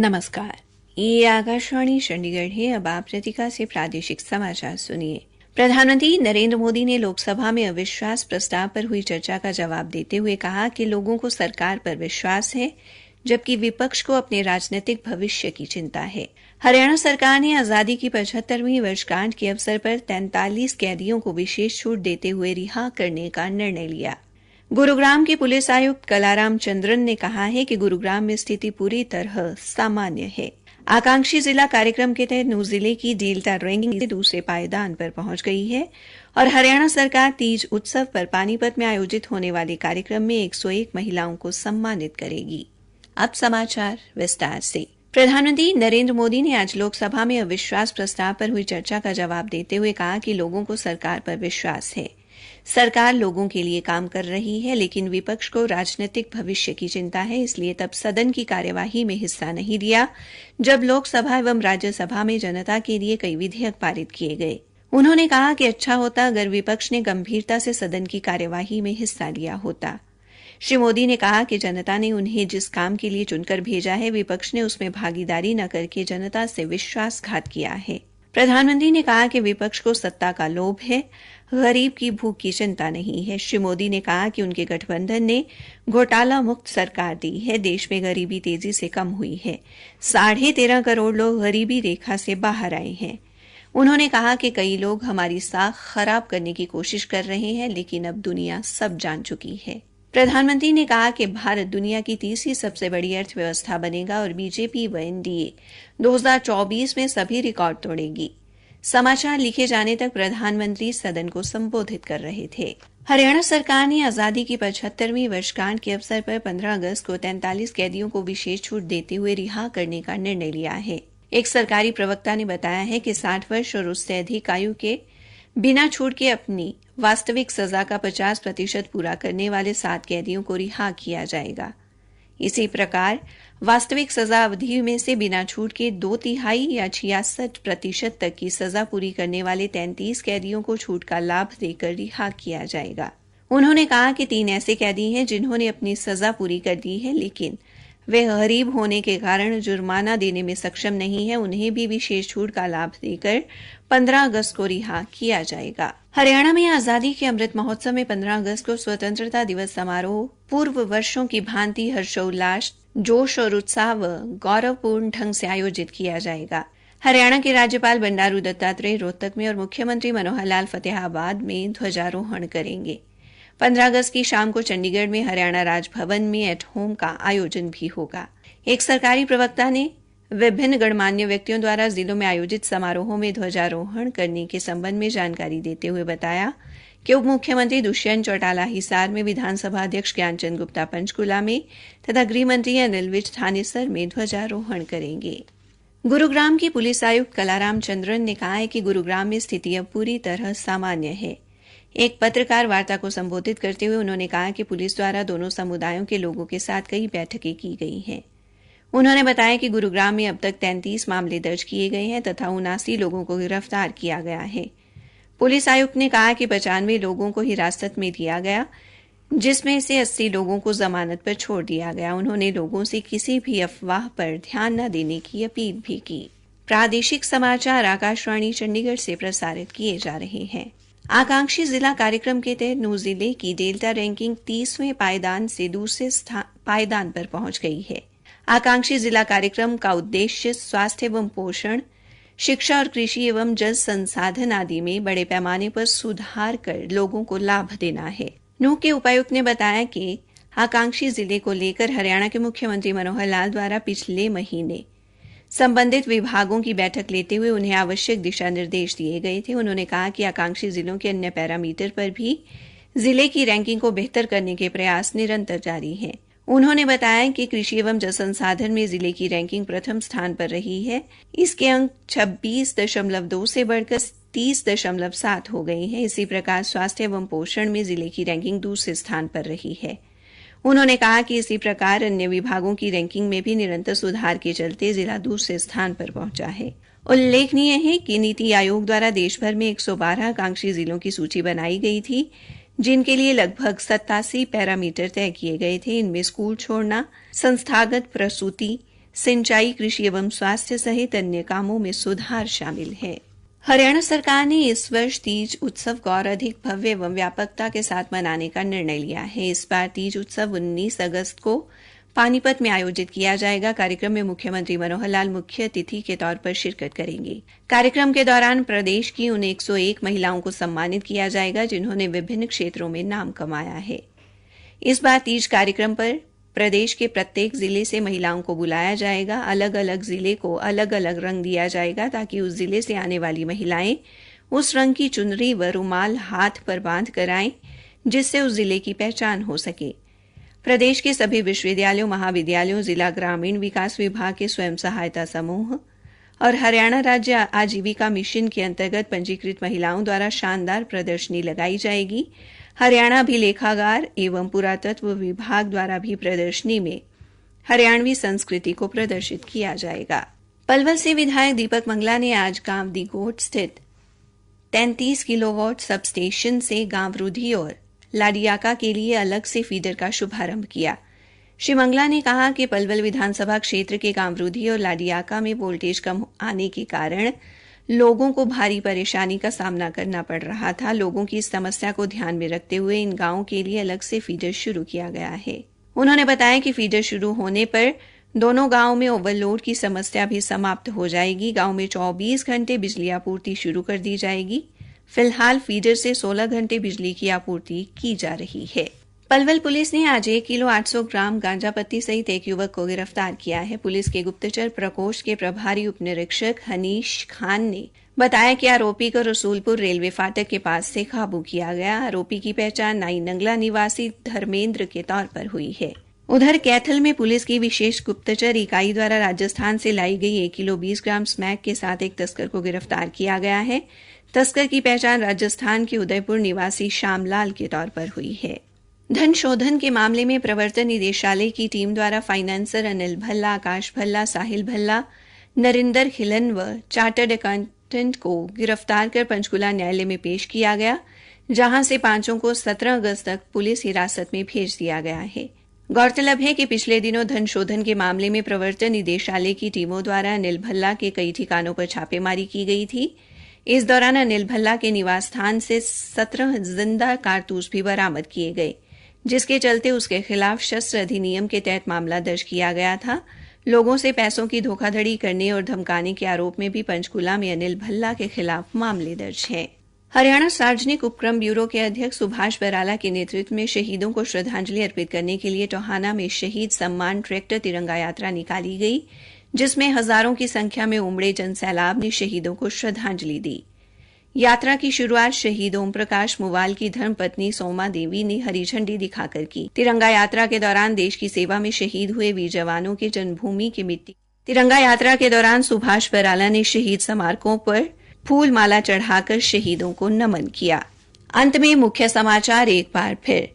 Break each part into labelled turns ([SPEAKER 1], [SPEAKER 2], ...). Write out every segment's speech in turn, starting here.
[SPEAKER 1] नमस्कार, ये आकाशवाणी चंडीगढ़ है। अब आप रतिका से प्रादेशिक समाचार सुनिए। प्रधानमंत्री नरेंद्र मोदी ने लोकसभा में अविश्वास प्रस्ताव पर हुई चर्चा का जवाब देते हुए कहा कि लोगों को सरकार पर विश्वास है, जबकि विपक्ष को अपने राजनीतिक भविष्य की चिंता है। हरियाणा सरकार ने आजादी की 75वीं वर्षगांठ के अवसर पर 43 कैदियों को विशेष छूट देते हुए रिहा करने का निर्णय लिया। गुरुग्राम के पुलिस आयुक्त कलाराम चंद्रन ने कहा है कि गुरुग्राम में स्थिति पूरी तरह सामान्य है। आकांक्षी जिला कार्यक्रम के तहत नूंह जिले की डेल्टा रैंकिंग के दूसरे पायदान पर पहुंच गई है और हरियाणा सरकार तीज उत्सव पर पानीपत में आयोजित होने वाले कार्यक्रम में 101 महिलाओं को सम्मानित करेगी। अब समाचार विस्तार से। प्रधानमंत्री नरेंद्र मोदी ने आज लोकसभा में अविश्वास प्रस्ताव पर हुई चर्चा का जवाब देते हुए कहा कि लोगों को सरकार पर विश्वास है। सरकार लोगों के लिए काम कर रही है, लेकिन विपक्ष को राजनीतिक भविष्य की चिंता है, इसलिए तब सदन की कार्यवाही में हिस्सा नहीं लिया जब लोकसभा एवं राज्यसभा में जनता के लिए कई विधेयक पारित किए गए। उन्होंने कहा कि अच्छा होता अगर विपक्ष ने गंभीरता से सदन की कार्यवाही में हिस्सा लिया होता। श्री मोदी ने कहा कि जनता ने उन्हें जिस काम के लिए चुनकर भेजा है, विपक्ष ने उसमें भागीदारी न करके जनता से विश्वासघात किया है। प्रधानमंत्री ने कहा कि विपक्ष को सत्ता का लोभ है, गरीब की भूख की चिंता नहीं है। श्री मोदी ने कहा कि उनके गठबंधन ने घोटाला मुक्त सरकार दी है। देश में गरीबी तेजी से कम हुई है। 13.5 करोड़ लोग गरीबी रेखा से बाहर आए हैं। उन्होंने कहा कि कई लोग हमारी साख खराब करने की कोशिश कर रहे हैं, लेकिन अब दुनिया सब जान चुकी है। प्रधानमंत्री ने कहा कि भारत दुनिया की तीसरी सबसे बड़ी अर्थव्यवस्था बनेगा और बीजेपी व एनडीए 2024 में सभी रिकॉर्ड तोड़ेगी। समाचार लिखे जाने तक प्रधानमंत्री सदन को संबोधित कर रहे थे। हरियाणा सरकार ने आजादी की 75वीं वर्षगांठ के अवसर पर 15 अगस्त को 43 कैदियों को विशेष छूट देते हुए रिहा करने का निर्णय लिया है। एक सरकारी प्रवक्ता ने बताया है कि 60 वर्ष और उससे अधिक आयु के बिना छूट के अपनी वास्तविक सजा का 50% पूरा करने वाले 7 कैदियों को रिहा किया जाएगा। इसी प्रकार वास्तविक सजा अवधि में से बिना छूट के 2/3 या 66% तक की सजा पूरी करने वाले 33 कैदियों को छूट का लाभ देकर रिहा किया जाएगा। उन्होंने कहा कि 3 ऐसे कैदी हैं जिन्होंने अपनी सजा पूरी कर दी है, लेकिन वे गरीब होने के कारण जुर्माना देने में सक्षम नहीं है। उन्हें भी विशेष छूट का लाभ देकर 15 अगस्त को रिहा किया जाएगा। हरियाणा में आजादी के अमृत महोत्सव में 15 अगस्त को स्वतंत्रता दिवस समारोह पूर्व वर्षों की भांति हर्षोल्लास, जोश और उत्साह व गौरवपूर्ण ढंग से आयोजित किया जाएगा। हरियाणा के राज्यपाल बंडारू दत्तात्रेय रोहतक में और मुख्यमंत्री मनोहर लाल फतेहाबाद में ध्वजारोहण करेंगे। 15 अगस्त की शाम को चंडीगढ़ में हरियाणा राजभवन में एट होम का आयोजन भी होगा। एक सरकारी प्रवक्ता ने विभिन्न गणमान्य व्यक्तियों द्वारा जिलों में आयोजित समारोहों में ध्वजारोहण करने के संबंध में जानकारी देते हुए बताया कि उप मुख्यमंत्री दुष्यंत चौटाला हिसार में, विधानसभा अध्यक्ष ज्ञानचंद गुप्ता पंचकूला में तथा गृह मंत्री अनिल विज थानेसर में ध्वजारोहण करेंगे। गुरुग्राम के पुलिस आयुक्त कलाराम चंद्रन ने कहा है कि गुरुग्राम में स्थिति अब पूरी तरह सामान्य है। एक पत्रकार वार्ता को संबोधित करते हुए उन्होंने कहा कि पुलिस द्वारा दोनों समुदायों के लोगों के साथ कई बैठकें की गई हैं। उन्होंने बताया कि गुरुग्राम में अब तक 33 मामले दर्ज किए गए हैं तथा 79 लोगों को गिरफ्तार किया गया है। पुलिस आयुक्त ने कहा कि 95 लोगों को हिरासत में लिया गया, जिसमें से 80 लोगों को जमानत पर छोड़ दिया गया। उन्होंने लोगों से किसी भी अफवाह पर ध्यान न देने की अपील भी की। प्रादेशिक समाचार आकाशवाणी चंडीगढ़ से प्रसारित किए जा रहे हैं। आकांक्षी जिला कार्यक्रम के तहत नूंह जिले की डेल्टा रैंकिंग 30वें पायदान से दूसरे पायदान पर पहुंच गई है। आकांक्षी जिला कार्यक्रम का उद्देश्य स्वास्थ्य एवं पोषण, शिक्षा और कृषि एवं जल संसाधन आदि में बड़े पैमाने पर सुधार कर लोगों को लाभ देना है। नूंह के उपायुक्त ने बताया कि आकांक्षी जिले को लेकर हरियाणा के मुख्यमंत्री मनोहर लाल द्वारा पिछले महीने संबंधित विभागों की बैठक लेते हुए उन्हें आवश्यक दिशा निर्देश दिए गए थे। उन्होंने कहा कि आकांक्षी जिलों के अन्य पैरामीटर पर भी जिले की रैंकिंग को बेहतर करने के प्रयास निरंतर जारी हैं। उन्होंने बताया कि कृषि एवं जल संसाधन में जिले की रैंकिंग प्रथम स्थान पर रही है। इसके अंक 26.2 से बढ़कर 30.7 हो गए हैं। इसी प्रकार स्वास्थ्य एवं पोषण में जिले की रैंकिंग दूसरे स्थान पर रही है। उन्होंने कहा कि इसी प्रकार अन्य विभागों की रैंकिंग में भी निरंतर सुधार के चलते जिला दूसरे स्थान पर पहुंचा है। उल्लेखनीय है कि नीति आयोग द्वारा देश भर में 112 आकांक्षी जिलों की सूची बनाई गई थी, जिनके लिए लगभग 87 पैरामीटर तय किए गए थे। इनमें स्कूल छोड़ना, संस्थागत प्रसूति, सिंचाई, कृषि एवं स्वास्थ्य सहित अन्य कामों में सुधार शामिल है। हरियाणा सरकार ने इस वर्ष तीज उत्सव को और अधिक भव्य एवं व्यापकता के साथ मनाने का निर्णय लिया है। इस बार तीज उत्सव 19 अगस्त को पानीपत में आयोजित किया जाएगा। कार्यक्रम में मुख्यमंत्री मनोहर लाल मुख्य अतिथि के तौर पर शिरकत करेंगे। कार्यक्रम के दौरान प्रदेश की उन 101 महिलाओं को सम्मानित किया जाएगा जिन्होंने विभिन्न क्षेत्रों में नाम कमाया है। इस बार तीज कार्यक्रम पर प्रदेश के प्रत्येक जिले से महिलाओं को बुलाया जाएगा। अलग अलग जिले को अलग अलग रंग दिया जाएगा ताकि उस जिले से आने वाली महिलाएं उस रंग की चुनरी व रुमाल हाथ पर बांध कर आएं, जिससे उस जिले की पहचान हो सके। प्रदेश के सभी विश्वविद्यालयों, महाविद्यालयों, जिला ग्रामीण विकास विभाग के स्वयं सहायता समूह और हरियाणा राज्य आजीविका मिशन के अंतर्गत पंजीकृत महिलाओं द्वारा शानदार प्रदर्शनी लगाई जाएगी। हरियाणा अभिलेखागार एवं पुरातत्व विभाग द्वारा भी प्रदर्शनी में हरियाणवी संस्कृति को प्रदर्शित किया जाएगा। पलवल से विधायक दीपक मंगला ने आज गांव दिगोट स्थित 33 किलोवाट सब स्टेशन से गांव रुधी और लाडियाका के लिए अलग से फीडर का शुभारंभ किया। श्री मंगला ने कहा कि पलवल विधानसभा क्षेत्र के गांव रुधी और लाडियाका में वोल्टेज कम आने के कारण लोगों को भारी परेशानी का सामना करना पड़ रहा था। लोगों की इस समस्या को ध्यान में रखते हुए इन गांवों के लिए अलग से फीडर शुरू किया गया है। उन्होंने बताया कि फीडर शुरू होने पर दोनों गांवों में ओवरलोड की समस्या भी समाप्त हो जाएगी। गांव में 24 घंटे बिजली आपूर्ति शुरू कर दी जाएगी। फिलहाल फीडर से 16 घंटे बिजली की आपूर्ति की जा रही है। पलवल पुलिस ने आज 1 किलो 800 ग्राम गांजा पत्ती सहित एक युवक को गिरफ्तार किया है। पुलिस के गुप्तचर प्रकोष्ठ के प्रभारी उप निरीक्षक हनीश खान ने बताया कि आरोपी को रसूलपुर रेलवे फाटक के पास से काबू किया गया। आरोपी की पहचान नाई नंगला निवासी धर्मेंद्र के तौर पर हुई है। उधर कैथल में पुलिस की विशेष गुप्तचर इकाई द्वारा राजस्थान से लाई गई 1 किलो 20 ग्राम स्मैक के साथ एक तस्कर को गिरफ्तार किया गया है। तस्कर की पहचान राजस्थान के उदयपुर निवासी श्यामलाल के तौर पर हुई है। धन शोधन के मामले में प्रवर्तन निदेशालय की टीम द्वारा फाइनेंसर अनिल भल्ला, आकाश भल्ला, साहिल भल्ला, नरिंदर खिलन व चार्टर्ड अकाउंटेंट को गिरफ्तार कर पंचकुला न्यायालय में पेश किया गया, जहां से पांचों को 17 अगस्त तक पुलिस हिरासत में भेज दिया गया है। गौरतलब है कि पिछले दिनों धन शोधन के मामले में प्रवर्तन निदेशालय की टीमों द्वारा अनिल भल्ला के कई ठिकानों पर छापेमारी की गई थी। इस दौरान अनिल भल्ला के निवास स्थान से 17 जिंदा कारतूस भी बरामद किए गए, जिसके चलते उसके खिलाफ शस्त्र अधिनियम के तहत मामला दर्ज किया गया था। लोगों से पैसों की धोखाधड़ी करने और धमकाने के आरोप में भी पंचकुला में अनिल भल्ला के खिलाफ मामले दर्ज हैं। हरियाणा सार्वजनिक उपक्रम ब्यूरो के अध्यक्ष सुभाष बराला के नेतृत्व में शहीदों को श्रद्धांजलि अर्पित करने के लिए टोहाना में शहीद सम्मान ट्रैक्टर तिरंगा यात्रा निकाली गई, जिसमें हजारों की संख्या में उमड़े जनसैलाब ने शहीदों को श्रद्धांजलि दी। यात्रा की शुरुआत शहीद ओम प्रकाश मुवाल की धर्मपत्नी सोमा देवी ने हरी झंडी दिखाकर की। तिरंगा यात्रा के दौरान देश की सेवा में शहीद हुए वीर जवानों के जन्मभूमि की मिट्टी। तिरंगा यात्रा के दौरान सुभाष बराला ने शहीद स्मारकों पर फूल माला चढ़ाकर शहीदों को नमन किया। अंत में मुख्य समाचार एक बार फिर।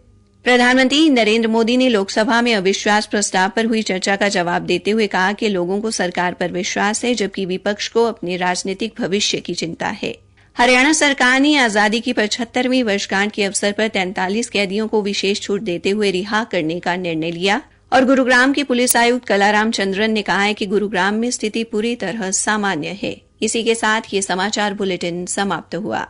[SPEAKER 1] प्रधानमंत्री नरेंद्र मोदी ने लोकसभा में अविश्वास प्रस्ताव पर हुई चर्चा का जवाब देते हुए कहा कि लोगों को सरकार पर विश्वास है, जबकि विपक्ष को अपने राजनीतिक भविष्य की चिंता है। हरियाणा सरकार ने आजादी की 75वीं वर्षगांठ के अवसर पर 43 कैदियों को विशेष छूट देते हुए रिहा करने का निर्णय लिया और गुरुग्राम के पुलिस आयुक्त कलाराम चंद्रन ने कहा है कि गुरुग्राम में स्थिति पूरी तरह सामान्य है। इसी के साथ ये समाचार बुलेटिन समाप्त हुआ।